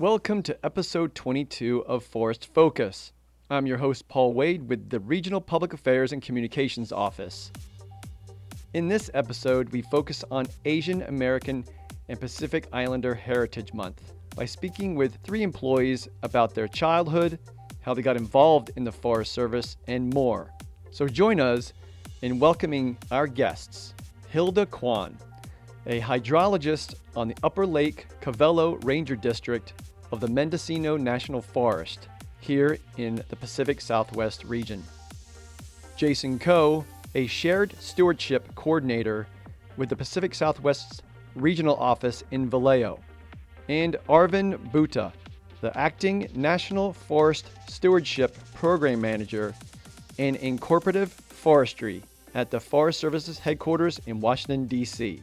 Welcome to episode 22 of Forest Focus. I'm your host, Paul Wade, with the Regional Public Affairs and Communications Office. In this episode, we focus on Asian American and Pacific Islander Heritage Month by speaking with 3 employees about their childhood, how they got involved in the Forest Service, and more. So join us in welcoming our guests, Hilda Kwan, a hydrologist on the Upper Lake Cavello Ranger District of the Mendocino National Forest here in the Pacific Southwest region. Jason Coe, a shared stewardship coordinator with the Pacific Southwest Regional Office in Vallejo. And Arvin Butta, the acting National Forest Stewardship Program Manager and Incorporative Forestry at the Forest Service's headquarters in Washington, D.C.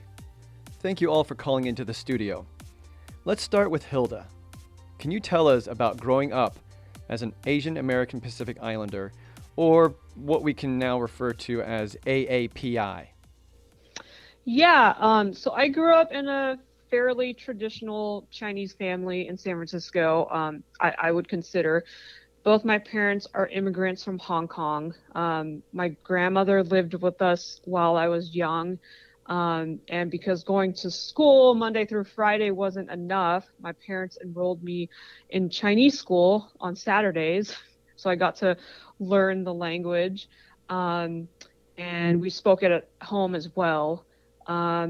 Thank you all for calling into the studio. Let's start with Hilda. Can you tell us about growing up as an Asian American Pacific Islander, or what we can now refer to as AAPI? So I grew up in a fairly traditional Chinese family in San Francisco. I would consider both my parents are immigrants from Hong Kong. My grandmother lived with us while I was young. And because going to school Monday through Friday wasn't enough, my parents enrolled me in Chinese school on Saturdays. So I got to learn the language. And we spoke it at home as well.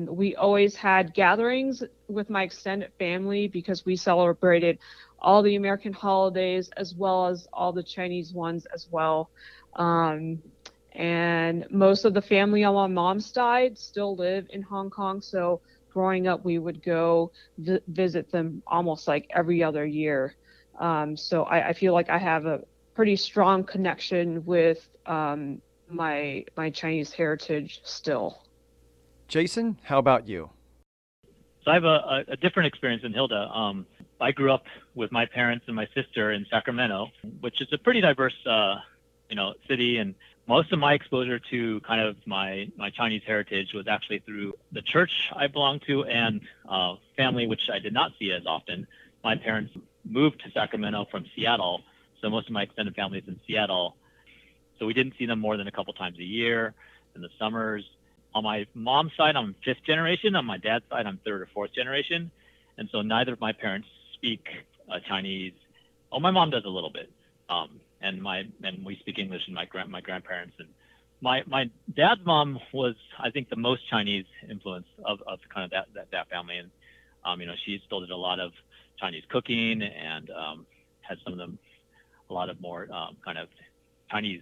We always had gatherings with my extended family because we celebrated all the American holidays as well as all the Chinese ones as well. And most of the family on my mom's side still live in Hong Kong. So growing up, we would go visit them almost like every other year. So I feel like I have a pretty strong connection with my Chinese heritage still. Jason, how about you? So I have a different experience than Hilda. I grew up with my parents and my sister in Sacramento, which is a pretty diverse, city. And most of my exposure to kind of my Chinese heritage was actually through the church I belonged to and family, which I did not see as often. My parents moved to Sacramento from Seattle, so most of my extended family is in Seattle. So we didn't see them more than a couple times a year in the summers. On my mom's side, I'm 5th generation. On my dad's side, I'm 3rd or 4th generation. And so neither of my parents speak Chinese. Oh, my mom does a little bit. And we speak English, and my grandparents. And my dad's mom was, I think, the most Chinese influence of kind of that family. And, she still did a lot of Chinese cooking and had a lot of more kind of Chinese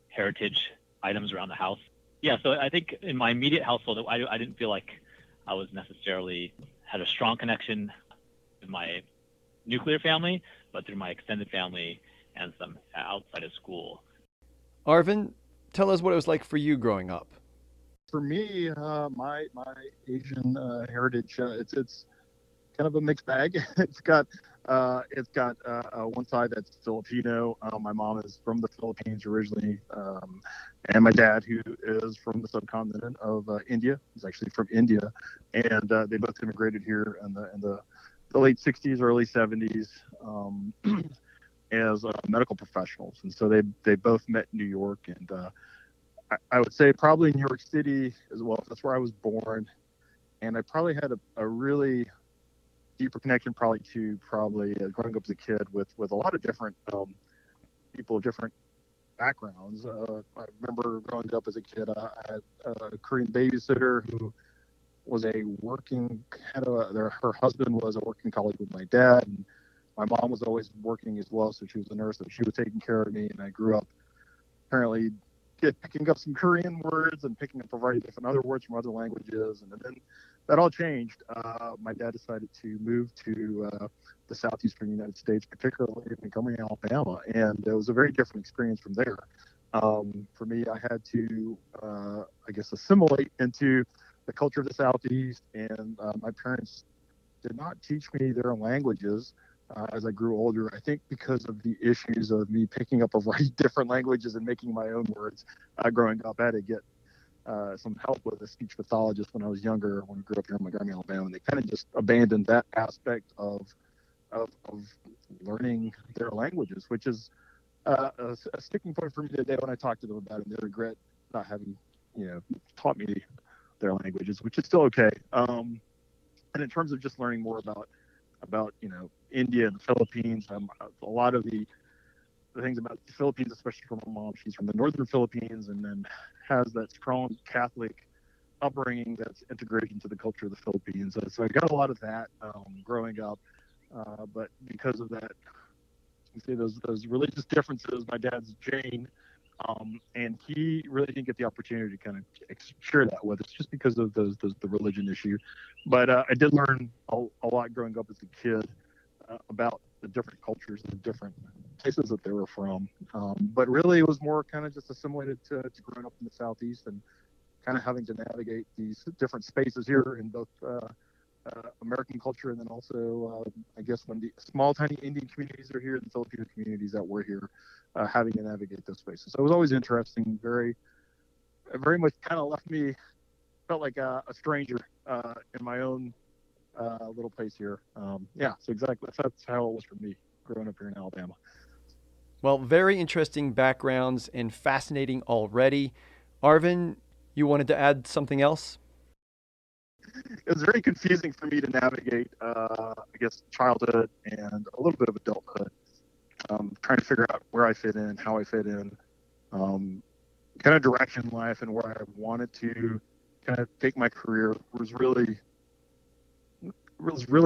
heritage items around the house. Yeah, so I think in my immediate household, I didn't feel like I was necessarily had a strong connection with my nuclear family, but through my extended family and some outside of school. Arvin, tell us what it was like for you growing up. For me, my Asian heritage, it's kind of a mixed bag. It's got one side that's Filipino. My mom is from the Philippines originally, and my dad, who is from the subcontinent of India, is actually from India, and they both immigrated here in the late '60s, early '70s. As medical professionals, and so they both met in New York, and I would say probably New York City as well. That's where I was born, and I probably had a really deeper connection growing up as a kid with a lot of different people of different backgrounds. I remember growing up as a kid, I had a Korean babysitter who was her husband was a working colleague with my dad, and my mom was always working as well, so she was a nurse, so she was taking care of me, and I grew up apparently picking up some Korean words and picking up a variety of different other words from other languages, and then that all changed. My dad decided to move to the southeastern United States, particularly in Montgomery, Alabama, and it was a very different experience from there. For me, I had to, assimilate into the culture of the Southeast, and my parents did not teach me their languages. As I grew older, I think because of the issues of me picking up a variety of different languages and making my own words growing up, I had to get some help with a speech pathologist when I was younger, when I grew up here in Montgomery, Alabama. And they kind of just abandoned that aspect of of learning their languages, which is a sticking point for me today when I talk to them about it. They regret not having, taught me their languages, which is still okay. And in terms of just learning more about India and the Philippines, a lot of the things about the Philippines, especially from my mom. She's from the northern Philippines, and then has that strong Catholic upbringing that's integrated into the culture of the Philippines. So I got a lot of that growing up, but because of that, you see those religious differences. My dad's Jain, and he really didn't get the opportunity to kind of share that with us just because of the religion issue. But I did learn a lot growing up as a kid about the different cultures and the different places that they were from. But really, it was more kind of just assimilated to growing up in the Southeast and kind of having to navigate these different spaces here in both American culture and then also, I guess, when the small, tiny Indian communities are here and the Filipino communities that were here, having to navigate those spaces. So it was always interesting, very much kind of felt like a stranger in my own little place here. So exactly, that's how it was for me growing up here in Alabama. Well, very interesting backgrounds and fascinating already. Arvin, you wanted to add something else? It was very confusing for me to navigate, childhood and a little bit of adulthood. Trying to figure out where I fit in, how I fit in, kind of direction in life, and where I wanted to kind of take my career was really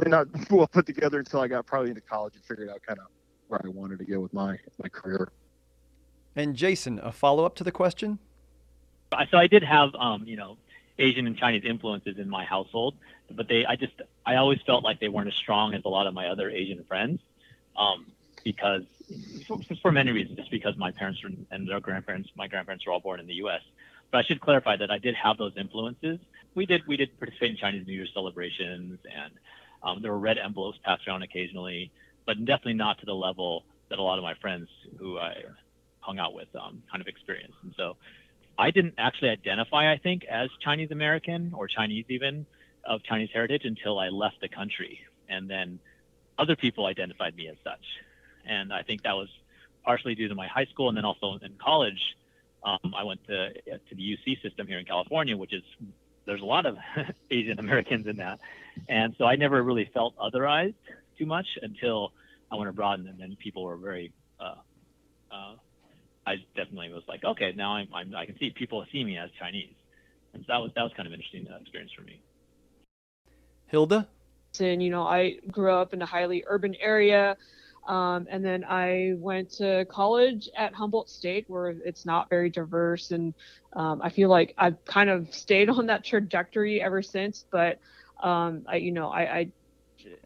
not well put together until I got probably into college and figured out kind of where I wanted to go with my career. And Jason, a follow-up to the question? So I did have, Asian and Chinese influences in my household, but I always felt like they weren't as strong as a lot of my other Asian friends, because for many reasons, just because my parents and my grandparents were all born in the U.S. But I should clarify that I did have those influences. We did participate in Chinese New Year celebrations, and there were red envelopes passed around occasionally, but definitely not to the level that a lot of my friends who I hung out with kind of experienced. And so I didn't actually identify, I think, as Chinese American or Chinese even of Chinese heritage until I left the country. And then other people identified me as such. And I think that was partially due to my high school. And then also in college, I went to the UC system here in California, there's a lot of Asian Americans in that. And so I never really felt otherized too much until I went abroad. And then people were very, I definitely was like, okay, now I can see people see me as Chinese, and so that was kind of interesting experience for me. Hilda? And I grew up in a highly urban area, and then I went to college at Humboldt State, where it's not very diverse, and I feel like I've kind of stayed on that trajectory ever since. But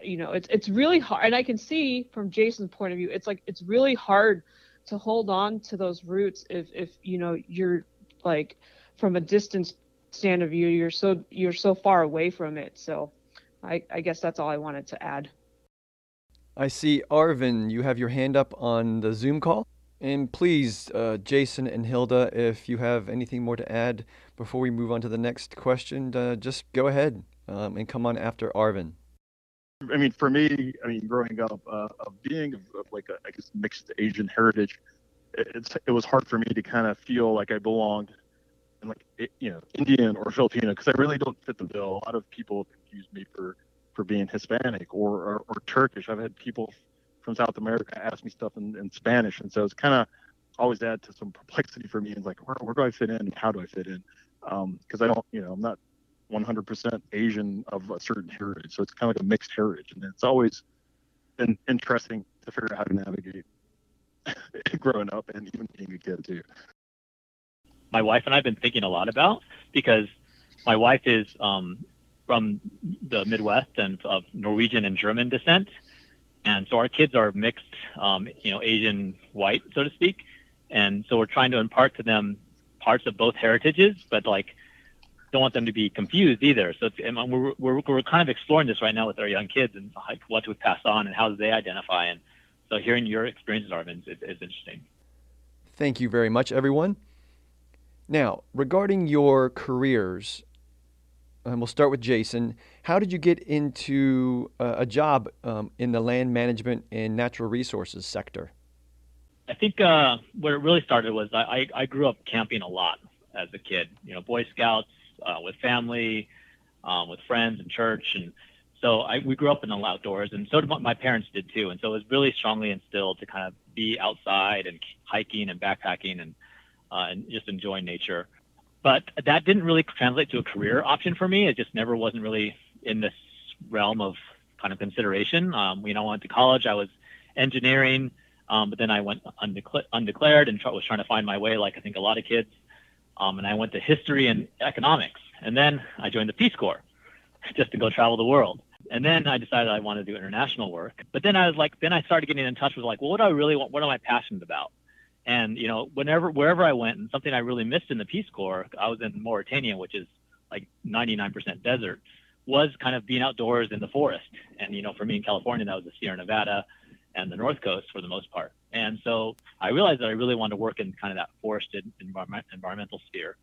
it's really hard, and I can see from Jason's point of view, it's really hard to hold on to those roots if you're like from a distance stand of view, you're so far away from it. So I guess that's all I wanted to add. I see, Arvin, you have your hand up on the Zoom call. And please, Jason and Hilda, if you have anything more to add before we move on to the next question, just go ahead and come on after Arvin. I mean, for me, growing up, of being of like I guess mixed Asian heritage, it was hard for me to kind of feel like I belonged in Indian or Filipino, because I really don't fit the bill. A lot of people confuse me for being Hispanic or Turkish. I've had people from South America ask me stuff in Spanish, and so it's kind of always add to some perplexity for me. It's like, where do I fit in and how do I fit in? Because I don't, I'm not 100% Asian of a certain heritage. So it's kind of like a mixed heritage. And it's always been interesting to figure out how to navigate growing up and even being a kid too. My wife and I have been thinking a lot about, because my wife is from the Midwest and of Norwegian and German descent. And so our kids are mixed, Asian white, so to speak. And so we're trying to impart to them parts of both heritages, but don't want them to be confused either. So we're kind of exploring this right now with our young kids, and what to pass on and how do they identify. And so hearing your experiences, Arvin, is interesting. Thank you very much, everyone. Now, regarding your careers, We'll start with Jason. How did you get into a job in the land management and natural resources sector? I think where it really started was I grew up camping a lot as a kid. Boy Scouts, with family, with friends and church, and so we grew up in the outdoors, and so did my parents did too. And so it was really strongly instilled to kind of be outside and hiking and backpacking and just enjoying nature. But that didn't really translate to a career option for me. It just never wasn't really in this realm of kind of consideration. I went to college. I was engineering, but then I went undeclared and was trying to find my way, like I think a lot of kids. And I went to history and economics, and then I joined the Peace Corps just to go travel the world. And then I decided I wanted to do international work. But then I started getting in touch with well, what do I really want? What am I passionate about? And, wherever I went, and something I really missed in the Peace Corps, I was in Mauritania, which is like 99% desert, was kind of being outdoors in the forest. And, for me in California, that was the Sierra Nevada and the North Coast for the most part. And so I realized that I really wanted to work in kind of that forested environmental sphere.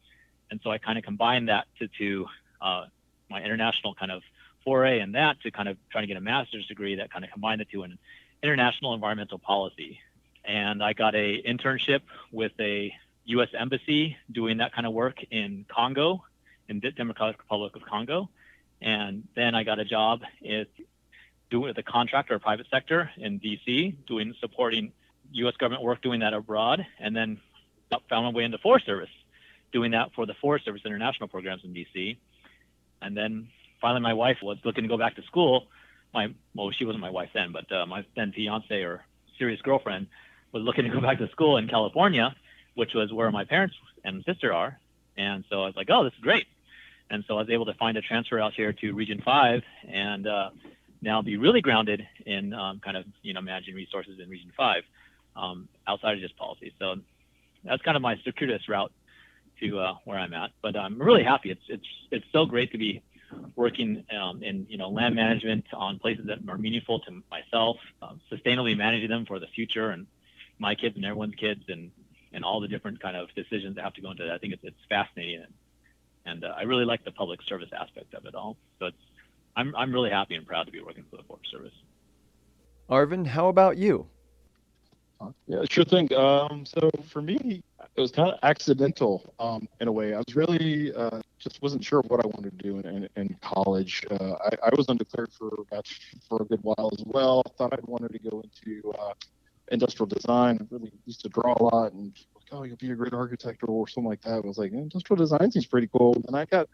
And so I kind of combined that to my international kind of foray and that to kind of trying to get a master's degree that kind of combined the two in international environmental policy. And I got a internship with a U.S. embassy doing that kind of work in Congo, in the Democratic Republic of Congo. And then I got a job doing with a contractor or private sector in D.C., supporting U.S. government work, doing that abroad. And then found my way into Forest Service, doing that for the Forest Service international programs in D.C. And then finally my wife was looking to go back to school. She wasn't my wife then, but my then fiance or serious girlfriend was looking to go back to school in California, which was where my parents and sister are. And so I was like, oh, this is great. And so I was able to find a transfer out here to Region 5 and now be really grounded in kind of, managing resources in Region 5 outside of just policy. So that's kind of my circuitous route to where I'm at. But I'm really happy. It's so great to be working in land management on places that are meaningful to myself, sustainably managing them for the future and my kids and everyone's kids and all the different kind of decisions that have to go into that. I think it's fascinating and I really like the public service aspect of it all. So I'm really happy and proud to be working for the Forest Service. Arvin, how about you? Yeah, sure thing. So for me, it was kind of accidental in a way. I was really just wasn't sure what I wanted to do in college. I was undeclared for a good while as well. Thought I'd wanted to go into industrial design. I really used to draw a lot and like, oh, you'll be a great architect or something like that. I was like, industrial design seems pretty cool. And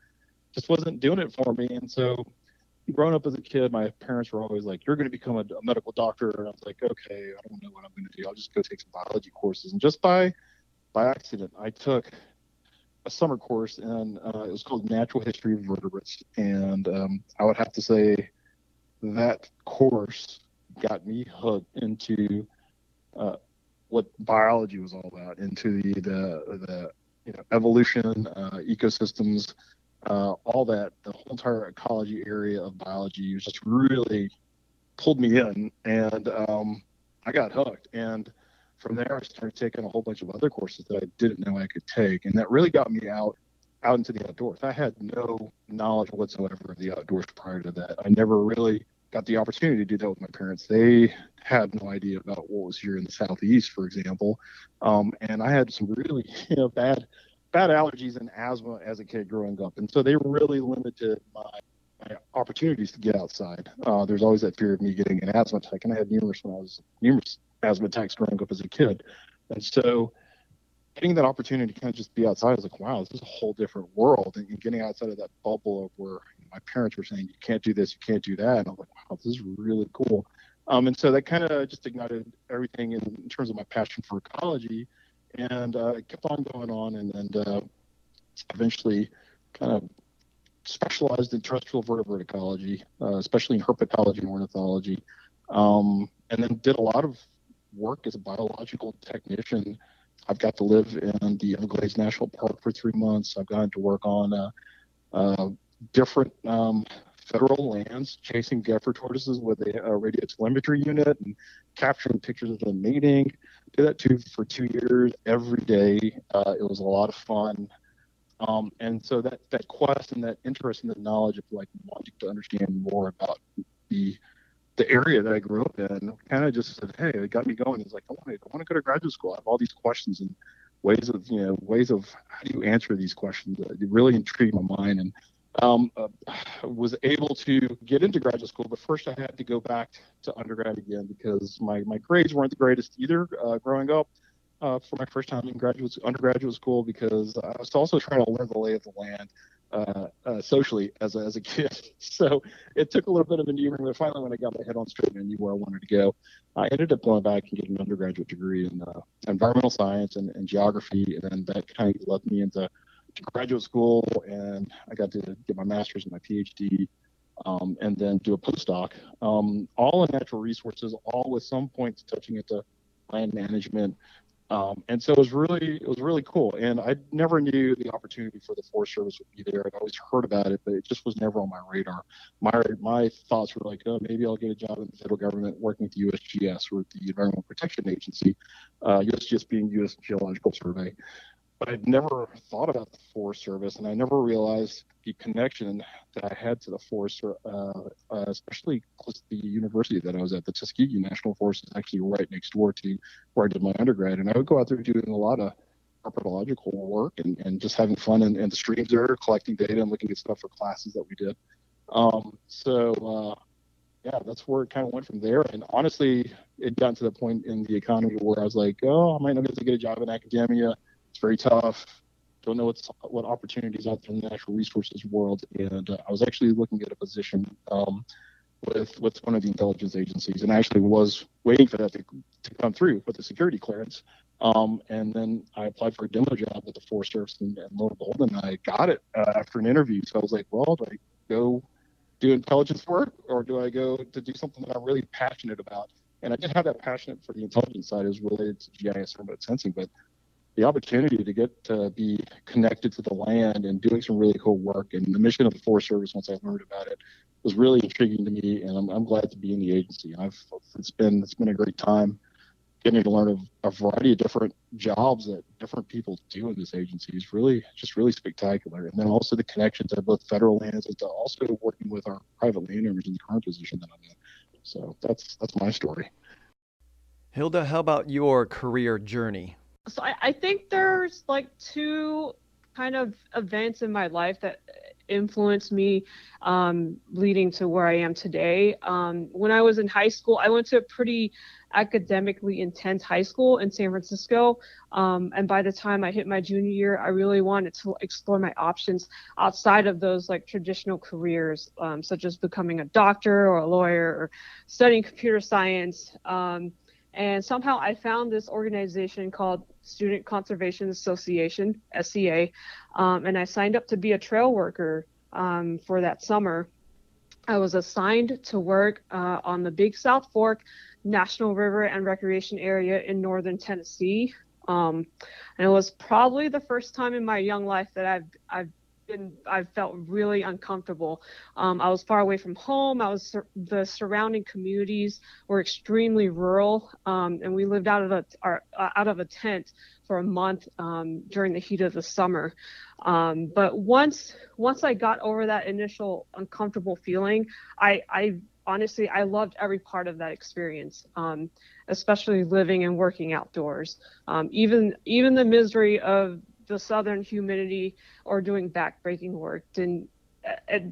just wasn't doing it for me. And so growing up as a kid, my parents were always like, you're going to become a medical doctor. And I was like, okay, I don't know what I'm going to do. I'll just go take some biology courses. And just by accident, I took a summer course and it was called Natural History of Vertebrates. And I would have to say that course got me hooked into what biology was all about, into the evolution, ecosystems, all that. The whole entire ecology area of biology was just really pulled me in, and I got hooked. And from there, I started taking a whole bunch of other courses that I didn't know I could take, and that really got me out into the outdoors. I had no knowledge whatsoever of the outdoors prior to that. I never really got the opportunity to do that with my parents. They had no idea about what was here in the Southeast, for example. And I had some really bad allergies and asthma as a kid growing up. And so they really limited my opportunities to get outside. There's always that fear of me getting an asthma attack. And I had numerous asthma attacks growing up as a kid. And so getting that opportunity to kind of just be outside, I was like, wow, this is a whole different world. And getting outside of that bubble of where my parents were saying, you can't do this, you can't do that. And I'm like, wow, this is really cool. And so that kind of just ignited everything in terms of my passion for ecology. And it kept on going on and eventually kind of specialized in terrestrial vertebrate ecology, especially in herpetology and ornithology. And then did a lot of work as a biological technician. I've got to live in the Everglades National Park for 3 months. I've gotten to work on different federal lands, chasing gopher tortoises with a radio telemetry unit and capturing pictures of them mating. Did that for 2 years every day. It was a lot of fun. And so that quest and that interest and the knowledge of like wanting to understand more about the area that I grew up in kind of just said, hey, it got me going. It's like, I want to go to graduate school. I have all these questions and ways of how do you answer these questions. It really intrigued my mind, and was able to get into graduate school. But first, I had to go back to undergrad again because my grades weren't the greatest either growing up. For my first time in undergraduate school, because I was also trying to learn the lay of the land socially as a kid. So it took a little bit of maneuvering, but finally, when I got my head on straight and I knew where I wanted to go, I ended up going back and getting an undergraduate degree in environmental science and geography, and then that kind of led me into graduate school, and I got to get my master's and my PhD. And then do a postdoc, all in natural resources, all with some points touching into land management. And so it was really cool. And I never knew the opportunity for the Forest Service would be there. I'd always heard about it, but it just was never on my radar. My thoughts were like, oh, maybe I'll get a job in the federal government working with the USGS, or the Environmental Protection Agency, USGS being U.S. Geological Survey. But I'd never thought about the Forest Service, and I never realized the connection that I had to the Forest, especially close to the university that I was at. The Tuskegee National Forest is actually right next door to where I did my undergrad, and I would go out there doing a lot of herpetological work and just having fun in the streams there, collecting data and looking at stuff for classes that we did. Yeah, that's where it kind of went from there. And honestly, it got to the point in the economy where I was like, oh, I might not be able to get a job in academia. It's very tough. Don't know what opportunities out there in the natural resources world. And I was actually looking at a position with one of the intelligence agencies, and I actually was waiting for that to come through with the security clearance. And then I applied for a demo job with the Forest Service, and lo and behold, and I got it after an interview. So I was like, well, do I go do intelligence work, or do I go to do something that I'm really passionate about? And I did have that passion for the intelligence side is related to GIS and remote sensing, but the opportunity to get to be connected to the land and doing some really cool work, and the mission of the Forest Service, once I learned about it, was really intriguing to me, and I'm glad to be in the agency. And it's been a great time getting to learn a variety of different jobs that different people do in this agency is really spectacular. And then also the connection to both federal lands and to also working with our private landowners in the current position that I'm in. So that's my story. Hilda, how about your career journey? So I think there's like two kind of events in my life that influenced me leading to where I am today. When I was in high school, I went to a pretty academically intense high school in San Francisco. And by the time I hit my junior year, I really wanted to explore my options outside of those like traditional careers, such as becoming a doctor or a lawyer or studying computer science. And somehow I found this organization called Student Conservation Association, SCA, and I signed up to be a trail worker for that summer. I was assigned to work on the Big South Fork National River and Recreation Area in northern Tennessee. And it was probably the first time in my young life that I felt really uncomfortable. I was far away from home. The surrounding communities were extremely rural, and we lived out of a tent for a month during the heat of the summer. But once I got over that initial uncomfortable feeling, I honestly loved every part of that experience, especially living and working outdoors. Even the misery of the southern humidity or doing backbreaking work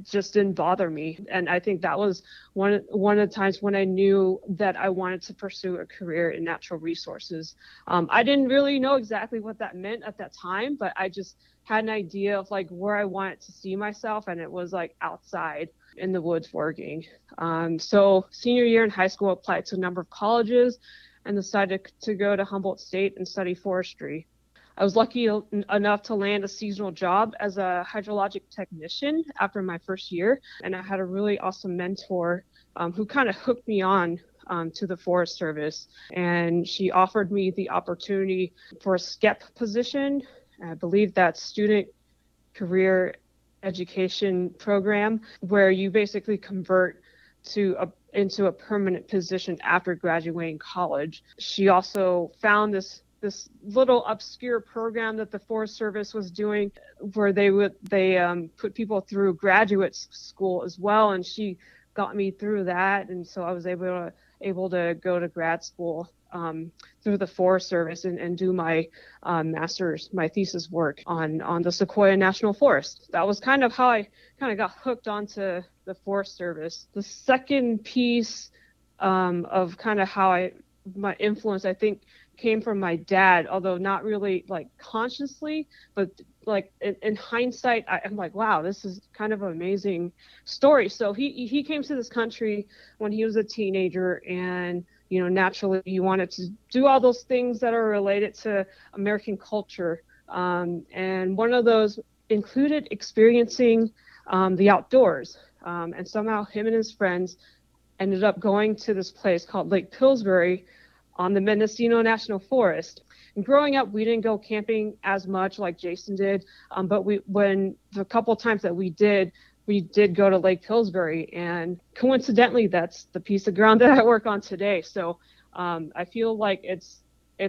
just didn't bother me. And I think that was one of the times when I knew that I wanted to pursue a career in natural resources. I didn't really know exactly what that meant at that time, but I just had an idea of like where I wanted to see myself, and it was like outside in the woods working. So senior year in high school, I applied to a number of colleges and decided to go to Humboldt State and study forestry. I was lucky enough to land a seasonal job as a hydrologic technician after my first year, and I had a really awesome mentor who kind of hooked me on to the Forest Service, and she offered me the opportunity for a SCEP position. I believe that's Student Career Education Program, where you basically convert into a permanent position after graduating college. She also found this this little obscure program that the Forest Service was doing, where they put people through graduate school as well, and she got me through that, and so I was able to go to grad school through the Forest Service and do my my thesis work on the Sequoia National Forest. That was kind of how I kind of got hooked onto the Forest Service. The second piece of kind of how my influence, I think, came from my dad, although not really like consciously, but like in hindsight, I'm like, wow, this is kind of an amazing story. So he came to this country when he was a teenager, and naturally he wanted to do all those things that are related to American culture, and one of those included experiencing the outdoors, and somehow him and his friends ended up going to this place called Lake Pillsbury on the Mendocino National Forest. And growing up, we didn't go camping as much like Jason did, but when the couple times that we did go to Lake Pillsbury, and coincidentally, that's the piece of ground that I work on today. So I feel like it's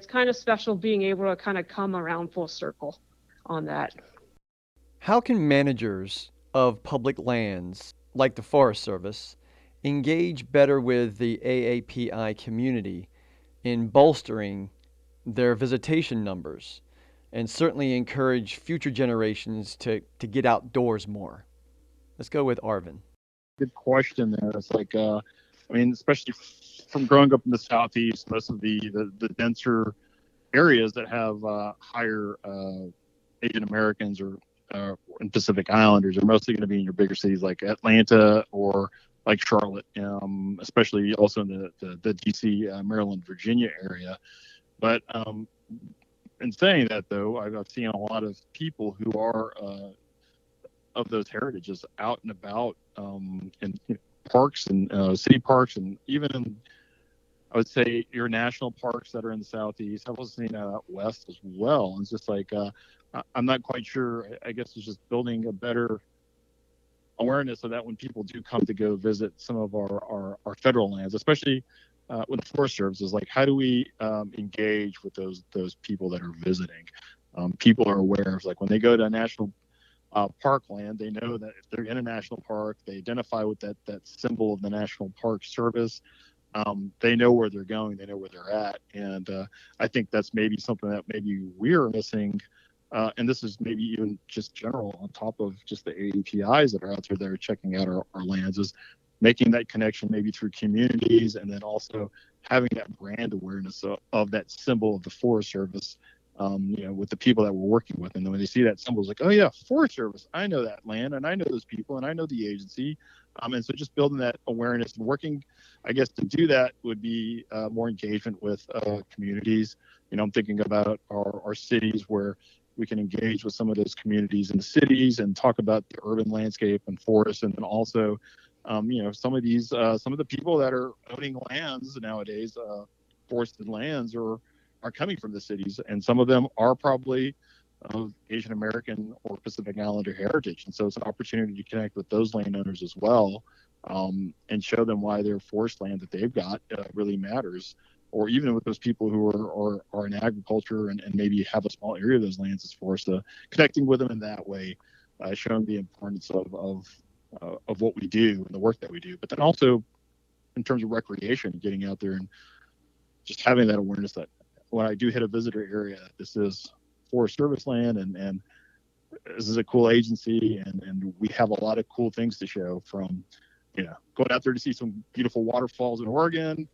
kind of special being able to kind of come around full circle on that. How can managers of public lands, like the Forest Service, engage better with the AAPI community in bolstering their visitation numbers, and certainly encourage future generations to get outdoors more? Let's go with Arvin. Good question there. It's like, especially from growing up in the Southeast, most of the denser areas that have higher Asian Americans or and Pacific Islanders are mostly going to be in your bigger cities like Atlanta or like Charlotte, especially also in the D.C., Maryland, Virginia area. But in saying that, though, I've seen a lot of people who are of those heritages out and about in parks and city parks, and even in, I would say, your national parks that are in the Southeast. I've also seen out west as well. And it's just like, I'm not quite sure. I guess it's just building a better awareness so that when people do come to go visit some of our federal lands, especially with the Forest Service, is like, how do we engage with those people that are visiting? People are aware of, like, when they go to a national park land, they know that if they're in a national park, they identify with that symbol of the National Park Service. They know where they're going, they know where they're at, and I think that's maybe something that maybe we're missing. And this is maybe even just general on top of just the AAPIs that are out there that are checking out our lands, is making that connection maybe through communities, and then also having that brand awareness of that symbol of the Forest Service, with the people that we're working with. And then when they see that symbol, it's like, oh yeah, Forest Service, I know that land, and I know those people, and I know the agency. And so just building that awareness and working, I guess, to do that would be more engagement with communities. I'm thinking about our cities, where we can engage with some of those communities in the cities and talk about the urban landscape and forests, and then also, some of the people that are owning lands nowadays, forested lands, are coming from the cities, and some of them are probably of Asian American or Pacific Islander heritage, and so it's an opportunity to connect with those landowners as well, and show them why their forest land that they've got really matters. Or even with those people who are in agriculture and maybe have a small area of those lands as forest, connecting with them in that way, showing the importance of what we do and the work that we do. But then also in terms of recreation, getting out there and just having that awareness that when I do hit a visitor area, this is Forest Service land, and this is a cool agency, and we have a lot of cool things to show, from going out there to see some beautiful waterfalls in Oregon,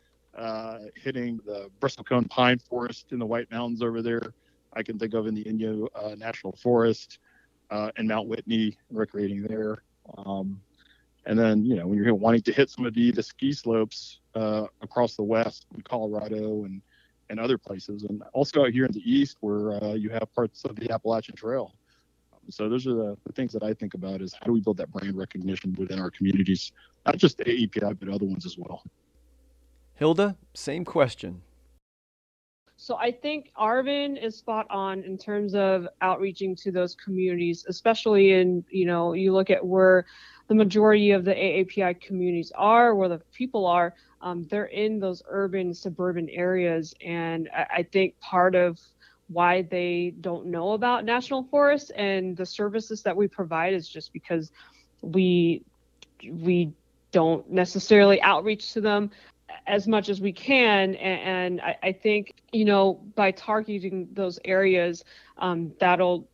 hitting the bristlecone pine forest in the White Mountains over there. I can think of in the Inyo National Forest, and Mount Whitney, recreating there. And then, when you're wanting to hit some of the ski slopes across the West in Colorado and other places, and also out here in the East, where you have parts of the Appalachian Trail. So those are the things that I think about, is how do we build that brand recognition within our communities, not just the AEPI, but other ones as well. Hilda, same question. So I think Arvin is spot on in terms of outreaching to those communities, especially in, you look at where the majority of the AAPI communities are, where the people are, they're in those urban, suburban areas. And I think part of why they don't know about national forests and the services that we provide is just because we don't necessarily outreach to them as much as we can. And I think, by targeting those areas, that'll,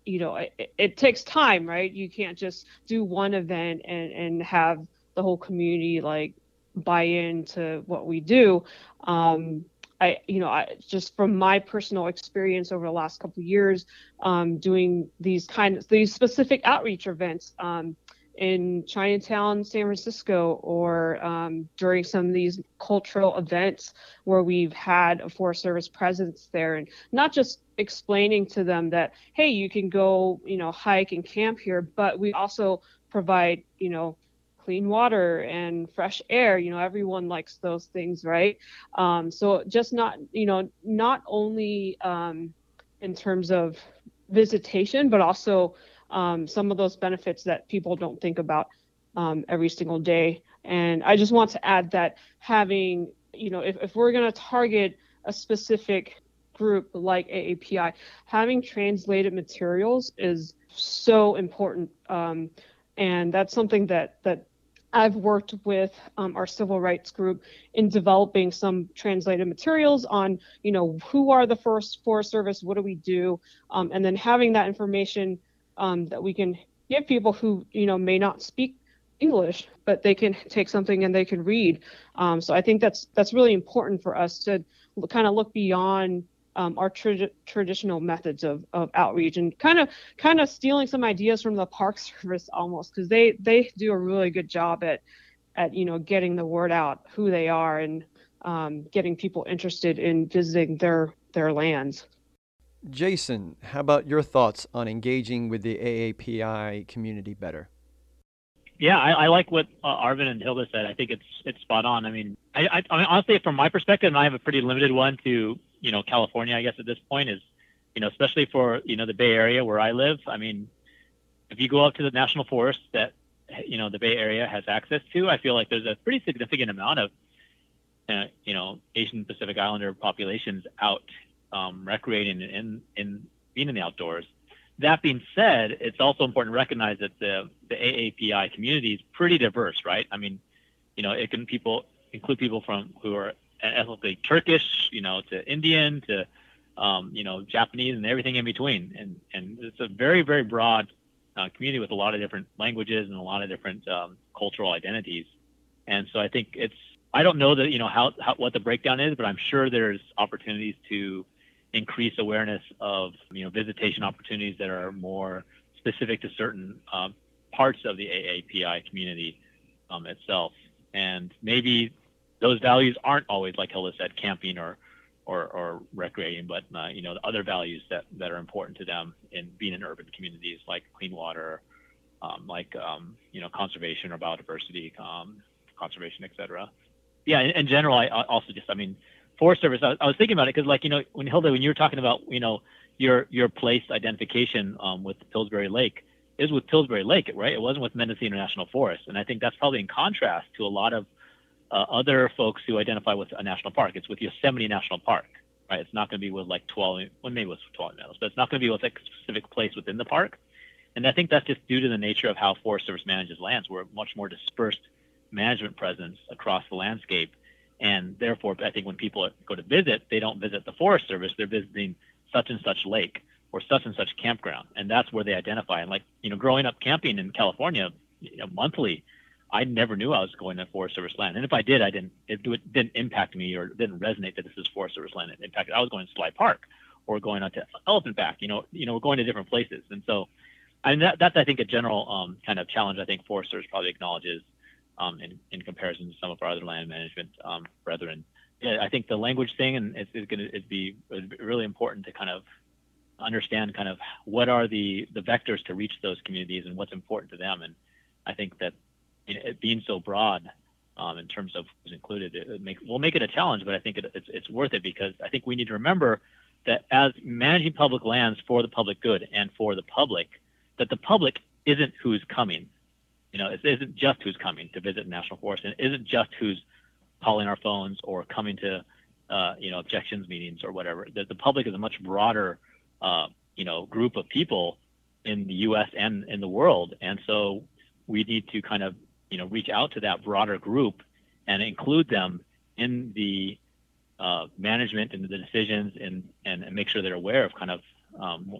it takes time, right? You can't just do one event and have the whole community like buy into what we do. I just from my personal experience over the last couple of years, doing these specific outreach events, in Chinatown, San Francisco, or during some of these cultural events where we've had a Forest Service presence there, and not just explaining to them that, hey, you can go, hike and camp here, but we also provide, clean water and fresh air. Everyone likes those things, right? So just not only in terms of visitation, but also some of those benefits that people don't think about every single day. And I just want to add that having, if we're going to target a specific group like AAPI, having translated materials is so important. And that's something that I've worked with our civil rights group in developing some translated materials on, who are the Forest Service, what do we do, and then having that information that we can give people who, may not speak English, but they can take something and they can read. So I think that's really important for us to kind of look beyond our traditional methods of outreach, and kind of stealing some ideas from the Park Service almost, because they do a really good job at getting the word out who they are, and getting people interested in visiting their lands. Jason, how about your thoughts on engaging with the AAPI community better? Yeah, I like what Arvin and Hilda said. I think it's spot on. I mean, honestly, from my perspective, and I have a pretty limited one to California, I guess at this point, is especially for the Bay Area where I live. I mean, if you go up to the national forest that the Bay Area has access to, I feel like there's a pretty significant amount of Asian Pacific Islander populations out recreating in being in the outdoors. That being said, it's also important to recognize that the AAPI community is pretty diverse, right? I mean, it can include people who are ethnically Turkish, to Indian, to Japanese, and everything in between. And it's a very, very broad community with a lot of different languages and a lot of different cultural identities. And so I think I don't know that how what the breakdown is, but I'm sure there's opportunities to increase awareness of visitation opportunities that are more specific to certain parts of the AAPI community itself. And maybe those values aren't always, like Hilda said, camping or recreating, but the other values that are important to them in being in urban communities, like clean water, conservation or biodiversity, conservation, etc. Yeah, in general, I also Forest Service. I was thinking about it because, when Hilda, when you were talking about your place identification with Pillsbury Lake, is with Pillsbury Lake, right? It wasn't with Mendocino National Forest, and I think that's probably in contrast to a lot of other folks who identify with a national park. It's with Yosemite National Park, right? It's not going to be with maybe with Tuolumne Meadows, but it's not going to be with a specific place within the park. And I think that's just due to the nature of how Forest Service manages lands. We're a much more dispersed management presence across the landscape. And therefore, I think when people go to visit, they don't visit the Forest Service, they're visiting such and such lake or such and such campground. And that's where they identify. And growing up camping in California, monthly, I never knew I was going to Forest Service land. And if I did, it didn't impact me or didn't resonate that this is Forest Service land. It impacted, I was going to Sly Park or going out to Elephant Back, we're going to different places. And so, that's, I think, a general kind of challenge I think Forest Service probably acknowledges in comparison to some of our other land management brethren. Yeah, I think the language thing, and it's going to be really important to kind of understand kind of what are the vectors to reach those communities and what's important to them. And I think that it being so broad in terms of who's included, will make it a challenge, but I think it's worth it, because I think we need to remember that as managing public lands for the public good and for the public, that the public isn't who's coming. it isn't just who's coming to visit National Forest, and it isn't just who's calling our phones or coming to, objections meetings or whatever. The public is a much broader, group of people in the U.S. and in the world, and so we need to kind of, reach out to that broader group and include them in the management and the decisions, and make sure they're aware of kind of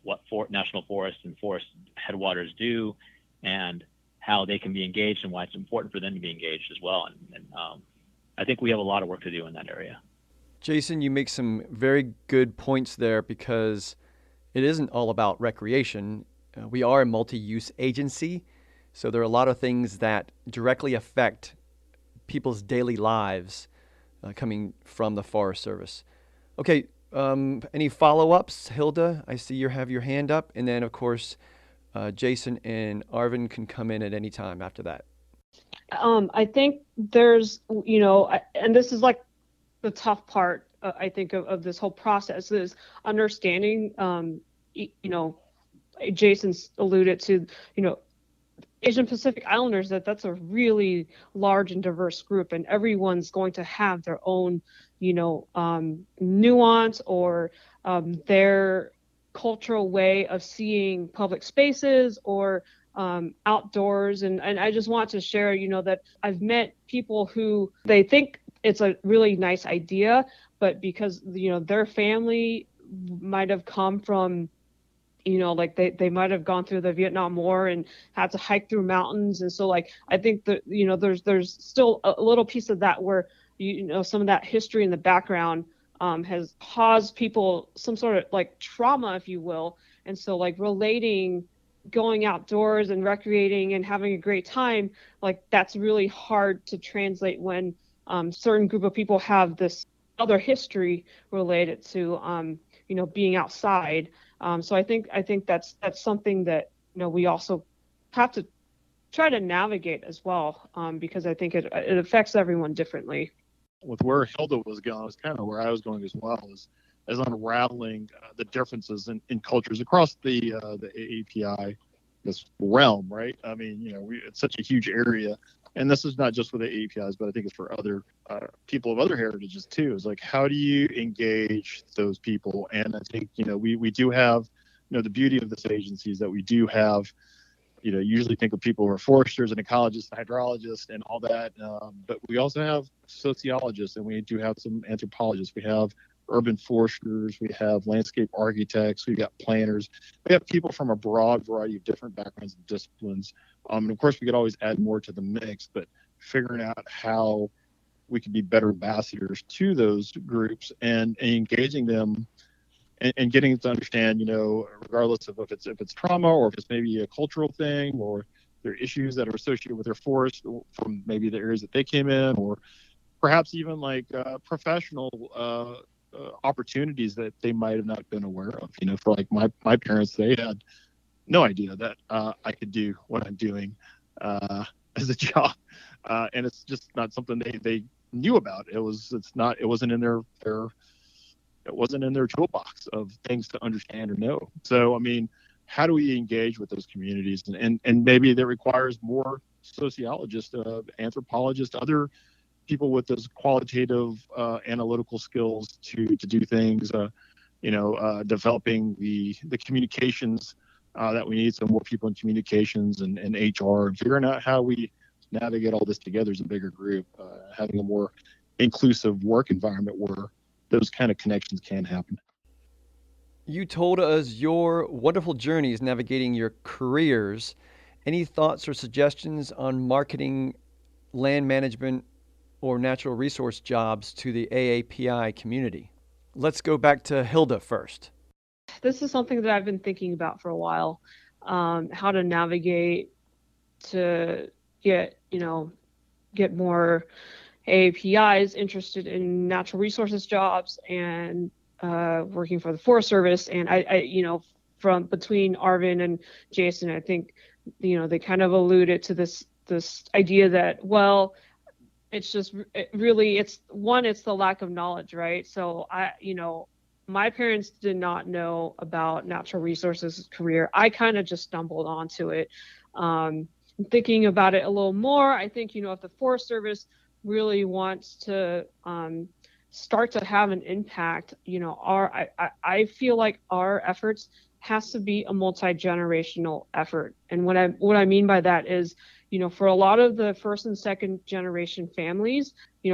what national forests and forest headwaters do, and how they can be engaged and why it's important for them to be engaged as well. And I think we have a lot of work to do in that area. Jason, you make some very good points there, because it isn't all about recreation. We are a multi-use agency, so there are a lot of things that directly affect people's daily lives coming from the Forest Service. Okay, any follow-ups? Hilda, I see you have your hand up, and then, of course, Jason and Arvin can come in at any time after that. I think there's, and this is like the tough part, I think, of this whole process is understanding, Jason's alluded to, Asian Pacific Islanders, that's a really large and diverse group, and everyone's going to have their own, nuance or their cultural way of seeing public spaces or outdoors. And I just want to share, that I've met people who they think it's a really nice idea, but because, their family might have come from, like they might have gone through the Vietnam War and had to hike through mountains. And so like, I think that, there's still a little piece of that where, some of that history in the background has caused people some sort of like trauma, if you will. And so like relating, going outdoors and recreating and having a great time, like that's really hard to translate when certain group of people have this other history related to, being outside. So I think that's something that, we also have to try to navigate as well, because I think it affects everyone differently. With where Hilda was going, is kind of where I was going as well, as unraveling the differences in cultures across the AAPI, this realm, right? I mean, it's such a huge area, and this is not just for the AAPIs, but I think it's for other people of other heritages too. Is like, how do you engage those people? And I think, we do have, the beauty of this agency is that we do have, usually think of people who are foresters and ecologists and hydrologists and all that. But we also have sociologists, and we do have some anthropologists. We have urban foresters. We have landscape architects. We've got planners. We have people from a broad variety of different backgrounds and disciplines. And of course, we could always add more to the mix, but figuring out how we can be better ambassadors to those groups and engaging them and getting them to understand, regardless of if it's trauma or if it's maybe a cultural thing or there are issues that are associated with their forest from maybe the areas that they came in, or perhaps even like professional opportunities that they might have not been aware of. For like my parents, they had no idea that I could do what I'm doing as a job, and it's just not something they knew about. It wasn't in their toolbox of things to understand or know. So I mean, how do we engage with those communities? And maybe that requires more sociologists, anthropologists, other people with those qualitative analytical skills to do things, developing the communications that we need. So more people in communications and HR, and figuring out how we navigate all this together as a bigger group, having a more inclusive work environment where those kind of connections can happen. You told us your wonderful journeys navigating your careers. Any thoughts or suggestions on marketing land management or natural resource jobs to the AAPI community? Let's go back to Hilda first. This is something that I've been thinking about for a while, how to navigate to get more AAPIs interested in natural resources jobs and working for the Forest Service. And I from between Arvin and Jason, I think, they kind of alluded to this idea that, well, it's the lack of knowledge, right? So my parents did not know about natural resources career. I kind of just stumbled onto it. thinking about it a little more, I think, if the Forest Service really wants to start to have an impact, I feel like our efforts has to be a multi-generational effort. And what I mean by that is, for a lot of the first and second generation families,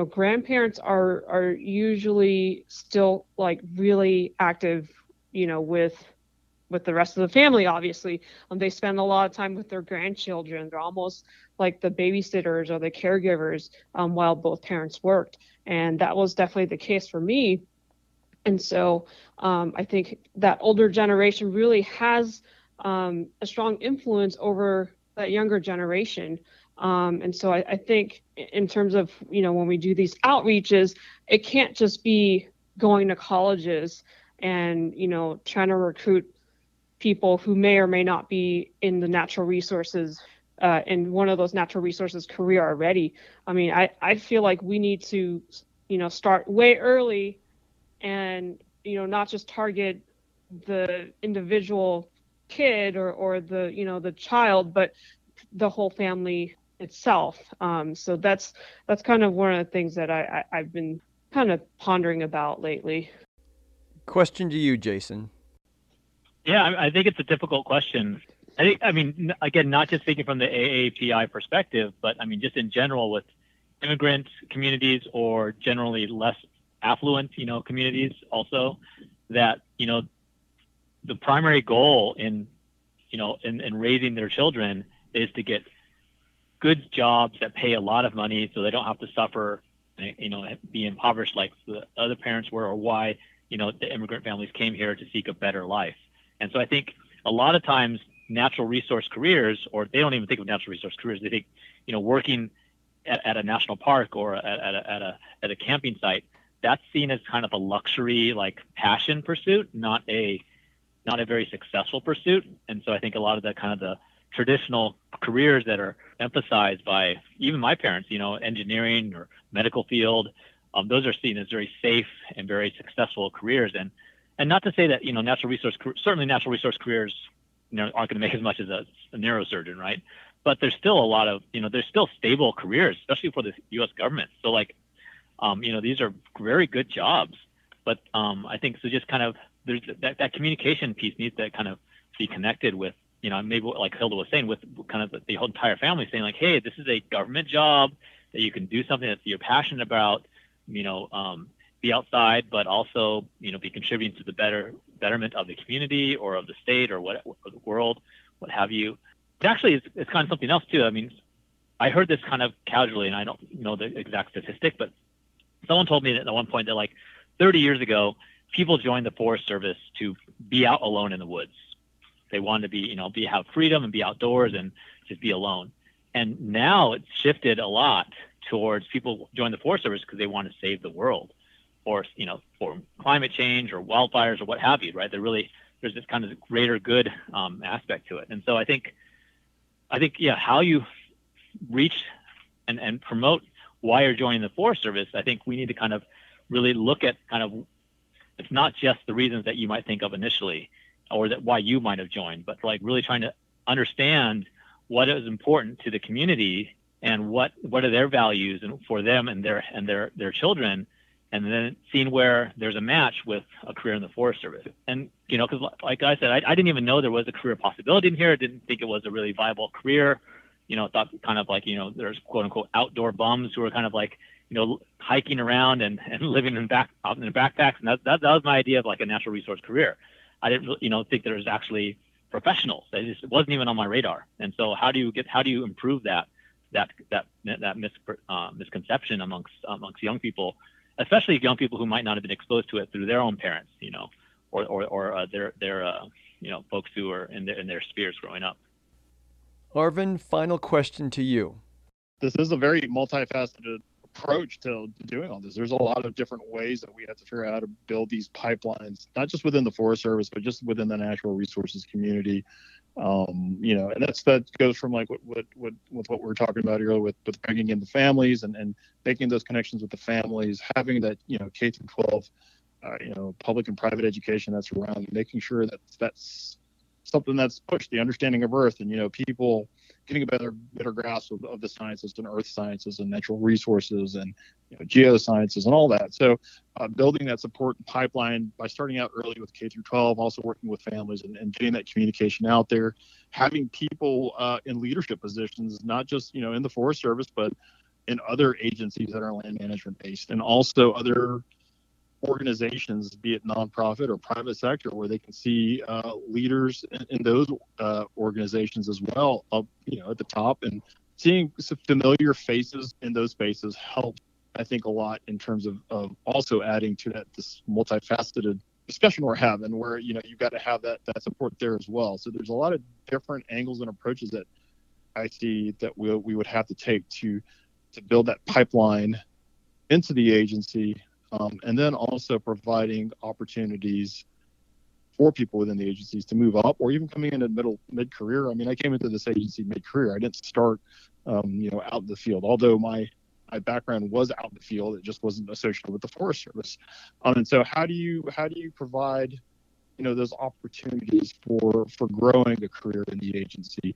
grandparents are usually still like really active, with the rest of the family, obviously. They spend a lot of time with their grandchildren. They're almost like the babysitters or the caregivers while both parents worked. And that was definitely the case for me. And so I think that older generation really has a strong influence over that younger generation. And so I think in terms of, when we do these outreaches, it can't just be going to colleges and, trying to recruit people who may or may not be in the natural resources in one of those natural resources career already. I mean, I feel like we need to, start way early and, not just target the individual kid or the, the child, but the whole family itself. So that's kind of one of the things that I've been kind of pondering about lately. Question to you, Jason. Yeah, I think it's a difficult question. I mean, again, not just thinking from the AAPI perspective, but I mean, just in general with immigrant communities or generally less affluent, communities also, that, the primary goal in raising their children is to get good jobs that pay a lot of money so they don't have to suffer, be impoverished like the other parents were, or why, the immigrant families came here to seek a better life. And so I think a lot of times natural resource careers, or they don't even think of natural resource careers, they think, working at a national park or at a camping site, that's seen as kind of a luxury, like passion pursuit, not a very successful pursuit. And so I think a lot of the kind of the traditional careers that are emphasized by even my parents, engineering or medical field, those are seen as very safe and very successful careers. And not to say that, certainly natural resource careers, aren't going to make as much as a neurosurgeon, right? But there's still a lot of, there's still stable careers, especially for the U.S. government. So like, these are very good jobs. But I think so just kind of, there's that communication piece needs to kind of be connected with, maybe like Hilda was saying, with kind of the whole entire family saying like, hey, this is a government job that you can do something that you're passionate about, be outside, but also, be contributing to the betterment of the community or of the state or or the world, what have you. It actually it's kind of something else too. I mean, I heard this kind of casually, and I don't know the exact statistic, but someone told me that at one point that like 30 years ago, people joined the Forest Service to be out alone in the woods. They wanted to be, have freedom and be outdoors and just be alone. And now it's shifted a lot towards people join the Forest Service because they want to save the world, or for climate change or wildfires or what have you, right? There's this kind of greater good aspect to it. And so I think yeah, how you reach and promote why you're joining the Forest Service, I think we need to kind of really look at kind of, it's not just the reasons that you might think of initially or that why you might have joined, but like really trying to understand what is important to the community and what are their values and for them and their children, and then seeing where there's a match with a career in the Forest Service. And, because like I said, I didn't even know there was a career possibility in here. I didn't think it was a really viable career. Thought kind of like, there's quote unquote outdoor bums who are kind of like, hiking around and living out in their backpacks. And that was my idea of like a natural resource career. I didn't, think there was actually professionals. It wasn't even on my radar. And so how do you improve that misconception amongst young people, especially young people who might not have been exposed to it through their own parents, or their folks who are in their spheres growing up. Arvin, final question to you. This is a very multifaceted approach to doing all this. There's a lot of different ways that we have to figure out how to build these pipelines, not just within the Forest Service, but just within the natural resources community. And that goes from like what we were talking about earlier with bringing in the families and making those connections with the families, having that, K through 12, public and private education that's around, making sure that that's something that's pushed, the understanding of Earth, and people getting a better grasp of the sciences and earth sciences and natural resources and geosciences and all that. So building that support pipeline by starting out early with K through 12, also working with families and getting that communication out there, having people in leadership positions, not just in the Forest Service, but in other agencies that are land management based, and also other organizations, be it nonprofit or private sector, where they can see leaders in those organizations as well, up at the top, and seeing some familiar faces in those spaces helps, I think, a lot in terms of also adding to this multifaceted discussion we're having, where you've got to have that support there as well. So there's a lot of different angles and approaches that I see that we would have to take to build that pipeline into the agency. And then also providing opportunities for people within the agencies to move up, or even coming in at mid-career. I mean, I came into this agency mid-career. I didn't start, out in the field. Although my background was out in the field, it just wasn't associated with the Forest Service. And so, how do you provide, those opportunities for growing a career in the agency,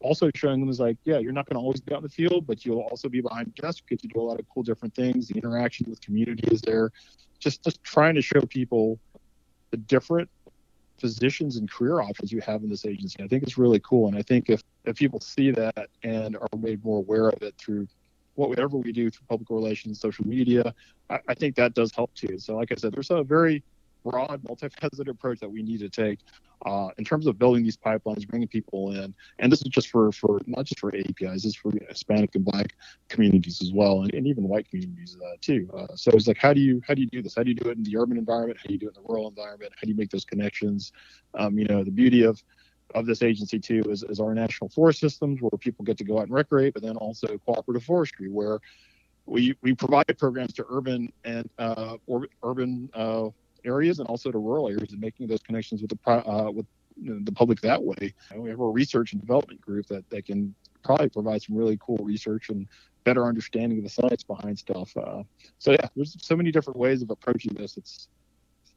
also showing them is like, yeah, you're not going to always be out in the field, but you'll also be behind the desk, get to do a lot of cool different things. The interaction with community is there. Just trying to show people the different positions and career options you have in this agency. I think it's really cool. And I think if people see that and are made more aware of it through whatever we do through public relations, social media, I think that does help too. So like I said, there's a very broad, multifaceted approach that we need to take in terms of building these pipelines, bringing people in. And this is just for not just for APIs, it's for Hispanic and Black communities as well, and even white communities too. So it's like, how do you do this? How do you do it in the urban environment? How do you do it in the rural environment? How do you make those connections? The beauty of this agency too is our national forest systems, where people get to go out and recreate, but then also cooperative forestry, where we provide programs to urban and urban areas and also to rural areas, and making those connections with the public that way. We have a research and development group that can probably provide some really cool research and better understanding of the science behind stuff. So yeah, there's so many different ways of approaching this. It's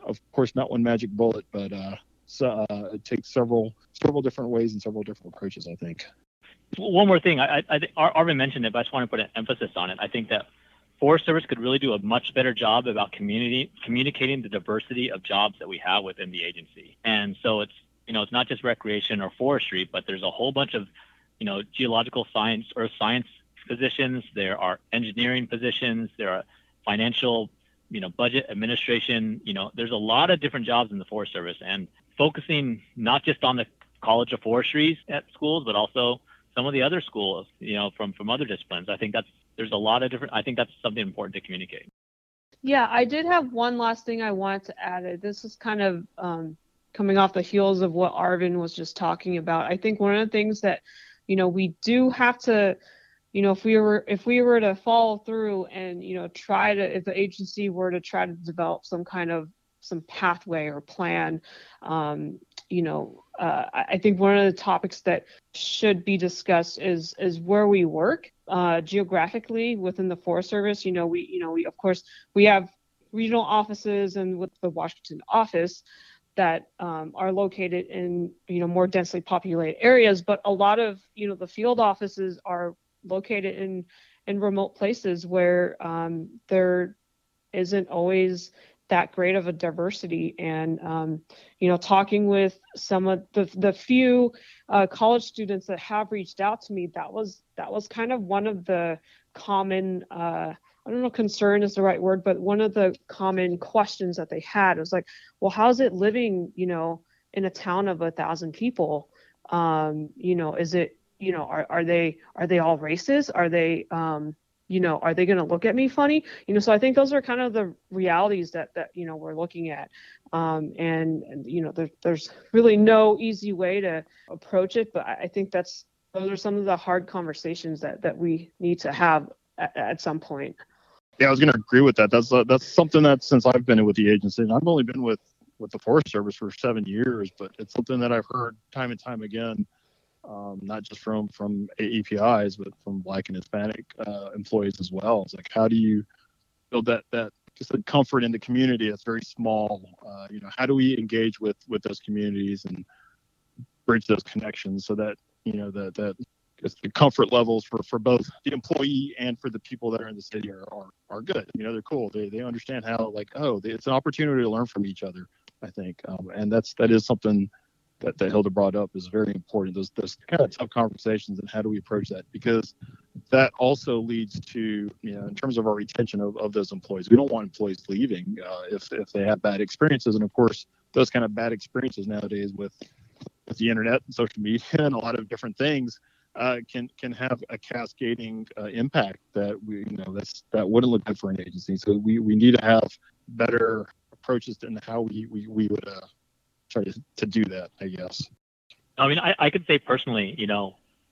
of course not one magic bullet, but it takes several different ways and several different approaches, I think. One more thing, I think Arvin mentioned it, but I just want to put an emphasis on it. I think that Forest Service could really do a much better job about communicating the diversity of jobs that we have within the agency. And so it's not just recreation or forestry, but there's a whole bunch of, geological science or science positions. There are engineering positions. There are financial, budget administration. There's a lot of different jobs in the Forest Service, and focusing not just on the College of Forestry at schools, but also some of the other schools, from other disciplines. I think there's a lot of different, I think that's something important to communicate. Yeah, I did have one last thing I wanted to add. This is kind of coming off the heels of what Arvin was just talking about. I think one of the things that, we do have to, if we were to follow through and, if the agency were to try to develop some pathway or plan, I think one of the topics that should be discussed is where we work geographically within the Forest Service. We of course we have regional offices and with the Washington office that are located in more densely populated areas, but a lot of the field offices are located in remote places where there isn't always that great of a diversity. And talking with some of the few college students that have reached out to me, that was kind of one of the common I don't know, concern is the right word, but one of the common questions that they had was like, well, how's it living in a town of 1,000 people? Is it are they all racist? Are they are they going to look at me funny? So I think those are kind of the realities that we're looking at. There's really no easy way to approach it, but I think those are some of the hard conversations that we need to have at some point. Yeah, I was going to agree with that. That's something that since I've been with the agency, and I've only been with the Forest Service for 7 years, but it's something that I've heard time and time again. Not just from APIs, but from Black and Hispanic employees as well. It's like, how do you build that just a comfort in the community that's very small. How do we engage with those communities and bridge those connections so that that the comfort levels for both the employee and for the people that are in the city are good. They're cool. They understand how, like, it's an opportunity to learn from each other, I think. And that is something that Hilda brought up is very important. Those kind of tough conversations, and how do we approach that? Because that also leads to, in terms of our retention of those employees, we don't want employees leaving if they have bad experiences. And of course, those kind of bad experiences nowadays with the internet and social media and a lot of different things can have a cascading impact that that wouldn't look good for an agency. So we need to have better approaches in how we would try to do that, I guess. I mean, I could say personally,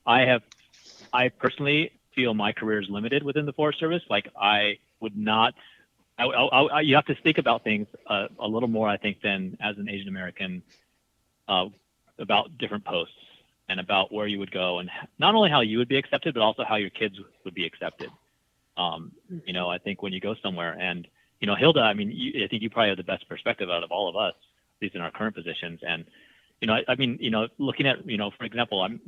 I personally feel my career is limited within the Forest Service. Like, I would not. You have to think about things a little more, I think, than as an Asian American about different posts and about where you would go, and not only how you would be accepted, but also how your kids would be accepted. I think when you go somewhere, and Hilda, I mean, I think you probably have the best perspective out of all of us, at least in our current positions. And looking at, for example, I'm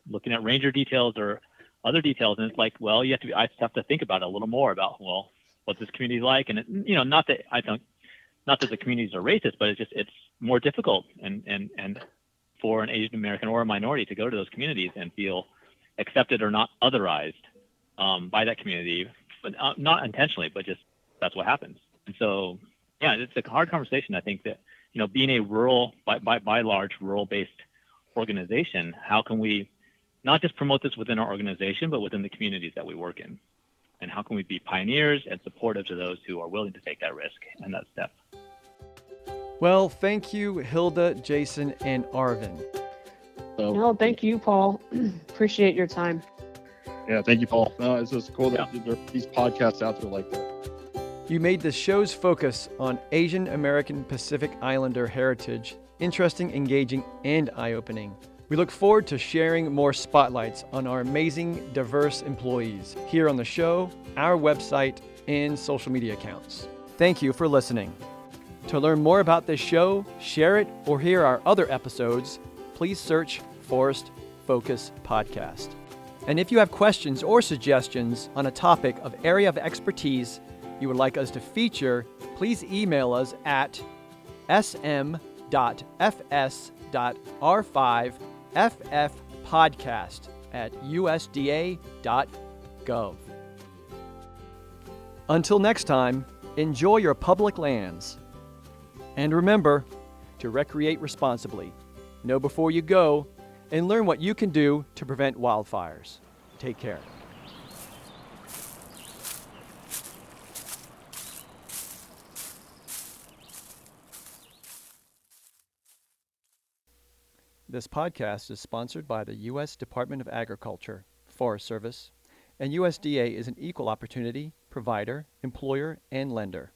looking at ranger details or other details, and it's like, well, I just have to think about it a little more about, well, what's this community like? And not that the communities are racist, but it's more difficult and for an Asian American or a minority to go to those communities and feel accepted or not otherized by that community, but not intentionally, but just that's what happens. And so, yeah, it's a hard conversation. I think that, being a rural, by large, rural-based organization, how can we not just promote this within our organization, but within the communities that we work in? And how can we be pioneers and supportive to those who are willing to take that risk and that step? Well, thank you, Hilda, Jason, and Arvin. No, thank you, Paul. Appreciate your time. Yeah, thank you, Paul. No, it's just cool that there are these podcasts out there like that. You made the show's focus on Asian American Pacific Islander heritage interesting, engaging, and eye-opening. We look forward to sharing more spotlights on our amazing, diverse employees here on the show, our website, and social media accounts. Thank you for listening. To learn more about this show, share it, or hear our other episodes, please search Forest Focus Podcast. And if you have questions or suggestions on a topic of area of expertise you would like us to feature, please email us at sm.fs.r5ffpodcast@usda.gov. Until next time, enjoy your public lands. And remember to recreate responsibly. Know before you go, and learn what you can do to prevent wildfires. Take care. This podcast is sponsored by the U.S. Department of Agriculture, Forest Service, and USDA is an equal opportunity provider, employer, and lender.